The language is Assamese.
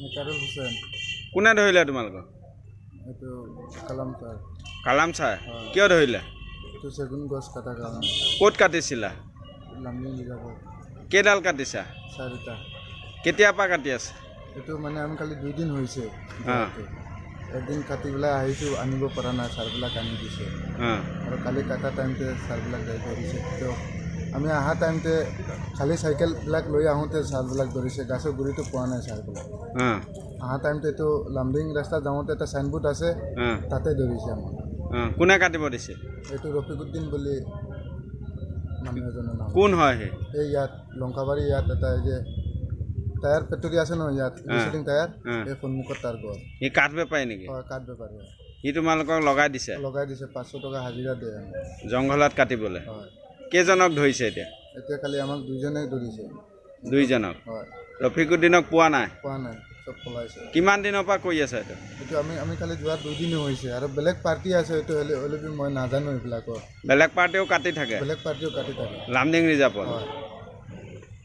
নিকাৰুল হুছেইন কোনে ধৰিলে তোমালোকক? এইটো কালাম ছাৰ কালাম ছাৰ কিয় ধৰিলে? এইটো চেগুন গছ কটাৰ কাৰণে ক'ত কাটিছিলা? লামডিং যাব কেইডাল কাটিছা? 4টা। কেতিয়াৰ পৰা কাটি আছে? এইটো মানে আমি খালি 2 দিন হৈছে। অঁ এদিন কাটি পেলাই আহিছোঁ, আনিব পৰা নাই, ছাৰবিলাক আনি দিছে। অঁ আৰু কালি কটা টাইমতে ছাৰবিলাক যাই ধৰিছে। তো আমি অহা টাইমতে খালি চাইকেলবিলাক লৈ আহোঁতে ছাৰবিলাক ধৰিছে। গাছৰ গুৰিটো পোৱা নাই ছাৰবিলাক। অঁ অহা টাইমতে এইটো লামডিং ৰাস্তা যাওঁতে এটা চাইনবোৰ্ড আছে, অঁ তাতে ধৰিছে আমাক। অঁ কোনে কাটিব দিছে? এইটো ৰফিকুদ্দিন বুলি মানুহ এজনৰ নাম। কোন হয় সেই? এই ইয়াত লংকাবাৰী ইয়াত এটা এই যে টায়াৰ ফেক্টৰী আছে নহয়, ইয়াত ৰিচেলিং টায়াৰ, এই সন্মুখত তাৰ ঘৰ। সি কাঠ বেপাৰী নেকি? হয়, কাঠ বেপাৰী। সি তোমালোকক লগাই দিছে? লগাই দিছে, 500 টকা হাজিৰা দিয়ে। জংঘলত কাটিবলৈ? হয়। কেইজনক ধৰিছে এতিয়া? এতিয়া খালি আমাক 2জনে ধৰিছে। 2জনক? হয়। ৰফিকুদ্দিনক পোৱা নাই? পোৱা নাই, চব পলাইছে। কিমান দিনৰ পৰা কৰি আছে এইটো? এইটো আমি খালি যোৱা 2 দিনেই হৈছে। আৰু বেলেগ পাৰ্টি আছে, এইটো হ'লে মই নাজানো এইবিলাকৰ। বেলেগ পাৰ্টিও কাটি থাকে? বেলেগ পাৰ্টিও কাটি থাকে। লামডিং ৰিজাৰ্ভত? হয়।